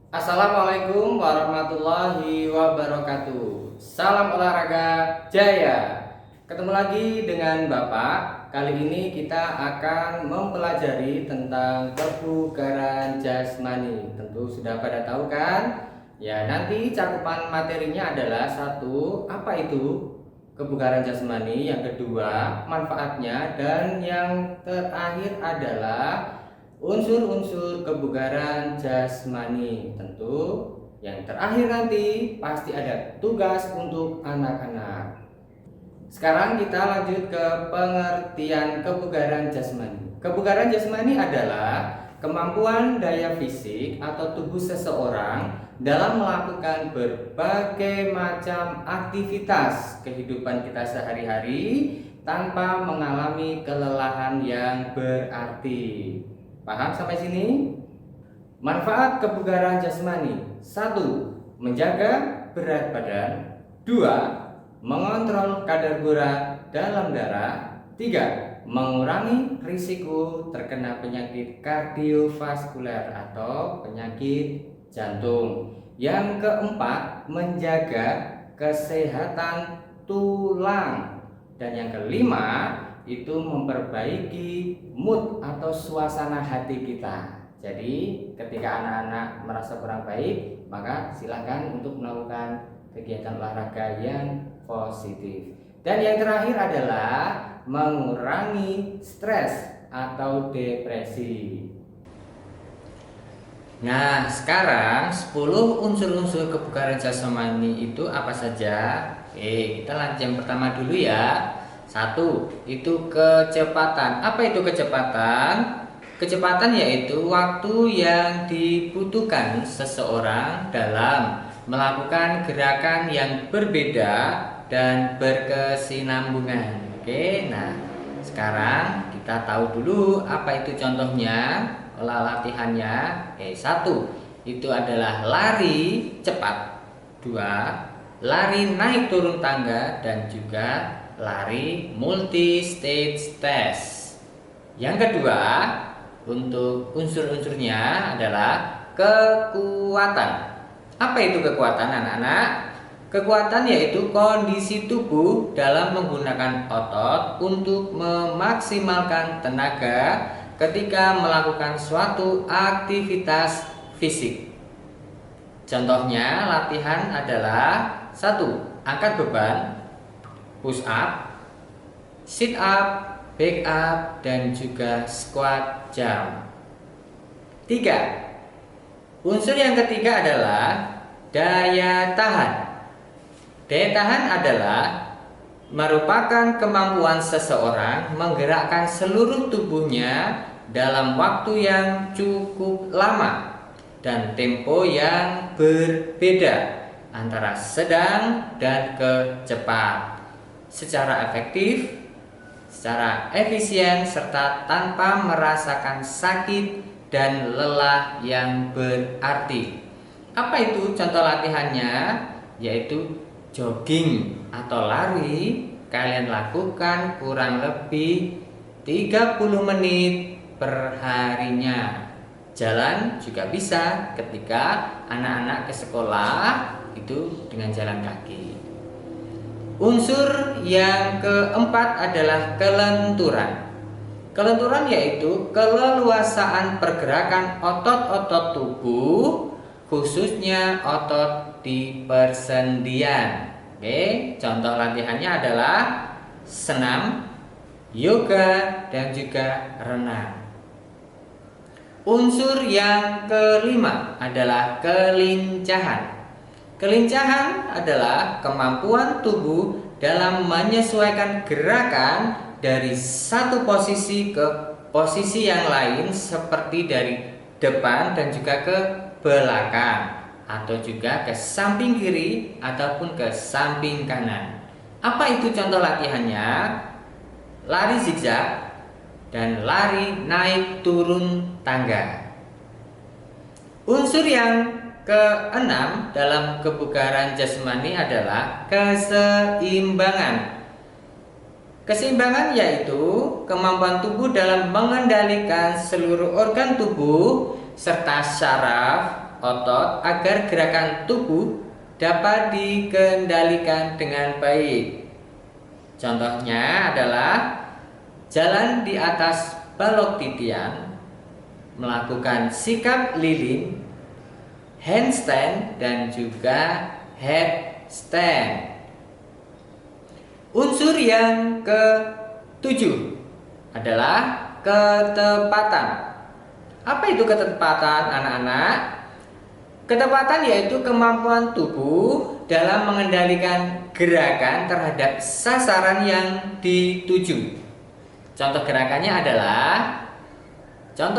Assalamualaikum warahmatullahi wabarakatuh. Salam olahraga jaya. Ketemu lagi dengan Bapak. Kali ini kita akan mempelajari tentang kebugaran jasmani. Tentu sudah pada tahu kan? Ya, nanti cakupan materinya adalah satu, apa itu kebugaran jasmani, yang kedua, manfaatnya, dan yang terakhir adalah unsur-unsur kebugaran jasmani. Tentu yang terakhir nanti pasti ada tugas untuk anak-anak. Sekarang kita lanjut ke pengertian kebugaran jasmani. Kebugaran jasmani adalah kemampuan daya fisik atau tubuh seseorang dalam melakukan berbagai macam aktivitas kehidupan kita sehari-hari tanpa mengalami kelelahan yang berarti. Paham sampai sini? Manfaat kebugaran jasmani: 1. Menjaga berat badan. 2. Mengontrol kadar gula dalam darah. 3. Mengurangi risiko terkena penyakit kardiovaskuler atau penyakit jantung. Yang keempat, menjaga kesehatan tulang. Dan yang kelima, itu memperbaiki mood atau suasana hati kita. Jadi ketika anak-anak merasa kurang baik, maka silakan untuk melakukan kegiatan olahraga yang positif. Dan yang terakhir adalah mengurangi stres atau depresi. Nah, sekarang 10 unsur-unsur kebugaran jasmani itu apa saja? Kita lanjut yang pertama dulu ya. 1. Itu kecepatan. Apa itu kecepatan? Kecepatan yaitu waktu yang dibutuhkan seseorang dalam melakukan gerakan yang berbeda dan berkesinambungan. Oke, nah sekarang kita tahu dulu apa itu contohnya, olah latihannya. 1. Itu adalah lari cepat. 2. Lari naik turun tangga dan juga lari multi stage test. Yang kedua, untuk unsur-unsurnya adalah kekuatan. Apa itu kekuatan, anak-anak? Kekuatan yaitu kondisi tubuh dalam menggunakan otot untuk memaksimalkan tenaga ketika melakukan suatu aktivitas fisik. Contohnya latihan adalah: 1. Angkat beban, push up, sit up, back up, dan juga squat jump. 3. Unsur yang ketiga adalah daya tahan. Daya tahan adalah merupakan kemampuan seseorang menggerakkan seluruh tubuhnya dalam waktu yang cukup lama dan tempo yang berbeda antara sedang dan cepat, secara efektif, secara efisien, serta tanpa merasakan sakit dan lelah yang berarti. Apa itu contoh latihannya? Yaitu jogging atau lari. Kalian lakukan kurang lebih 30 menit per harinya. Jalan juga bisa ketika anak-anak ke sekolah itu dengan jalan kaki. Unsur yang keempat adalah kelenturan. Kelenturan yaitu keleluasaan pergerakan otot-otot tubuh, khususnya otot di persendian. Contoh latihannya adalah senam, yoga, dan juga renang. Unsur yang kelima adalah kelincahan. Kelincahan adalah kemampuan tubuh dalam menyesuaikan gerakan dari satu posisi ke posisi yang lain, seperti dari depan dan juga ke belakang, atau juga ke samping kiri ataupun ke samping kanan. Apa itu contoh latihannya? Lari zigzag dan lari naik turun tangga. Unsur yang keenam dalam kebugaran jasmani adalah keseimbangan. Keseimbangan yaitu kemampuan tubuh dalam mengendalikan seluruh organ tubuh serta syaraf, otot agar gerakan tubuh dapat dikendalikan dengan baik. Contohnya adalah jalan di atas balok titian, melakukan sikap lilin, handstand, dan juga headstand. Unsur yang ketujuh adalah ketepatan. Apa itu ketepatan, anak-anak? Ketepatan yaitu kemampuan tubuh dalam mengendalikan gerakan terhadap sasaran yang dituju. Contoh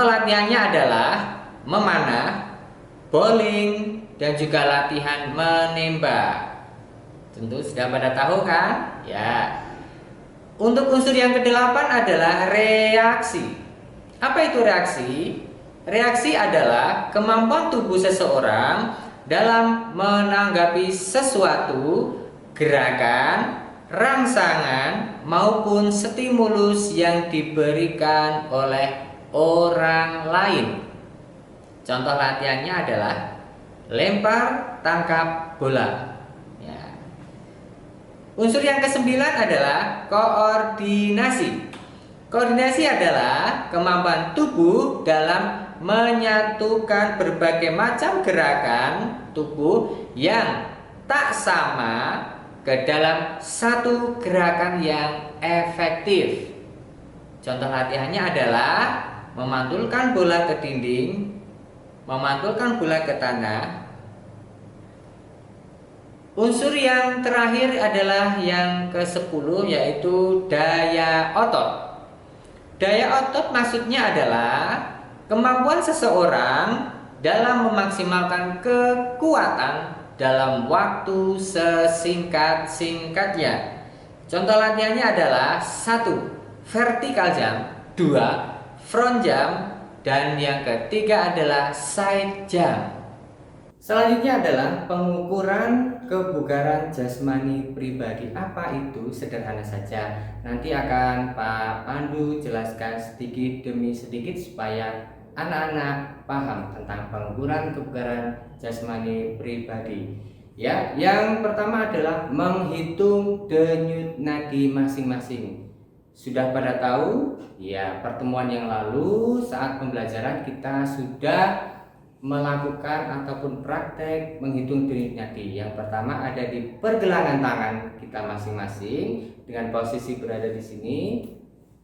latihannya adalah memanah, bowling, dan juga latihan menembak. Tentu sudah pada tahu kan? Ya. Untuk unsur yang kedelapan adalah reaksi. Apa itu reaksi? Reaksi adalah kemampuan tubuh seseorang dalam menanggapi sesuatu, gerakan, rangsangan, maupun stimulus yang diberikan oleh orang lain. Contoh latihannya adalah lempar, tangkap bola. Ya. Unsur yang kesembilan adalah koordinasi. Koordinasi adalah kemampuan tubuh dalam menyatukan berbagai macam gerakan tubuh yang tak sama ke dalam satu gerakan yang efektif. Contoh latihannya adalah memantulkan bola ke dinding, memantulkan bola ke tanah. Unsur yang terakhir adalah yang ke-10, yaitu daya otot. Daya otot maksudnya adalah kemampuan seseorang dalam memaksimalkan kekuatan dalam waktu sesingkat-singkatnya. Contoh latihannya adalah 1. Vertical jump, 2. Front jump, dan yang ketiga adalah side jump. Selanjutnya adalah pengukuran kebugaran jasmani pribadi. Apa itu? Sederhana saja. Nanti akan Pak Pandu jelaskan sedikit demi sedikit supaya anak-anak paham tentang pengukuran kebugaran jasmani pribadi. Ya, yang pertama adalah menghitung denyut nadi masing-masing. Sudah pada tahu? Ya, pertemuan yang lalu saat pembelajaran kita sudah melakukan ataupun praktek menghitung denyut nadi. Yang pertama ada di pergelangan tangan kita masing-masing dengan posisi berada di sini,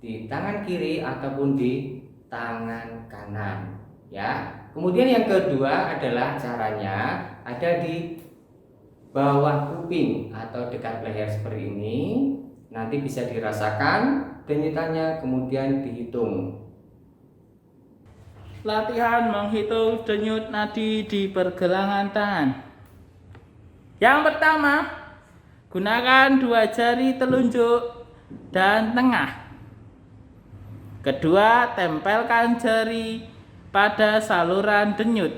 di tangan kiri ataupun di tangan kanan, ya. Kemudian yang kedua adalah caranya ada di bawah kuping atau dekat leher seperti ini. Nanti bisa dirasakan denyutannya, kemudian dihitung. Latihan menghitung denyut nadi di pergelangan tangan. Yang pertama, gunakan 2 jari telunjuk dan tengah. Kedua, tempelkan jari pada saluran denyut.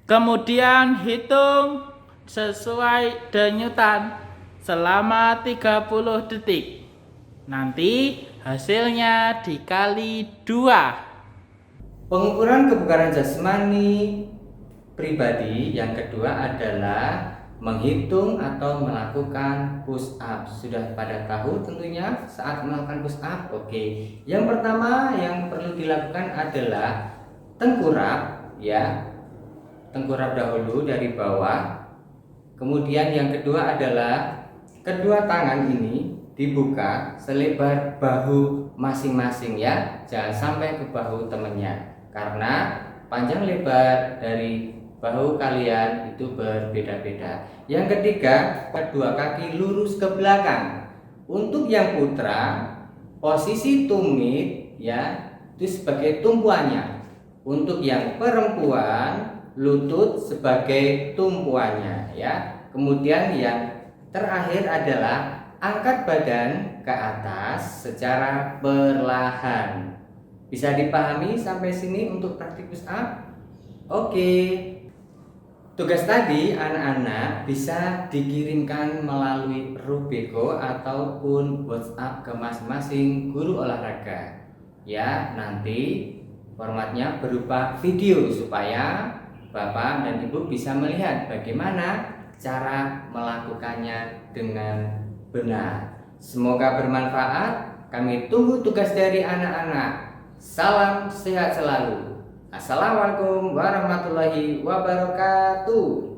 Kemudian hitung sesuai denyutan selama 30 detik. Nanti hasilnya dikali 2. Pengukuran kebugaran jasmani pribadi yang kedua adalah menghitung atau melakukan push up. Sudah pada tahu tentunya saat melakukan push up. Oke. Yang pertama yang perlu dilakukan adalah tengkurap, ya. Tengkurap dahulu dari bawah. Kemudian yang kedua adalah kedua tangan ini dibuka selebar bahu masing-masing, ya. Jangan sampai ke bahu temannya, karena panjang lebar dari bahu kalian itu berbeda-beda. Yang ketiga, kedua kaki lurus ke belakang. Untuk yang putra, posisi tumit, ya, itu sebagai tumpuannya. Untuk yang perempuan, lutut sebagai tumpuannya, ya. Kemudian yang terakhir adalah angkat badan ke atas secara perlahan. Bisa dipahami sampai sini untuk praktik push up? Oke. Tugas tadi anak-anak bisa dikirimkan melalui Rubeko ataupun WhatsApp ke masing-masing guru olahraga. Ya, nanti Formatnya berupa video supaya Bapak dan Ibu bisa melihat bagaimana cara melakukannya dengan benar. Semoga bermanfaat. Kami tunggu tugas dari anak-anak. Salam sehat selalu. Assalamualaikum warahmatullahi wabarakatuh.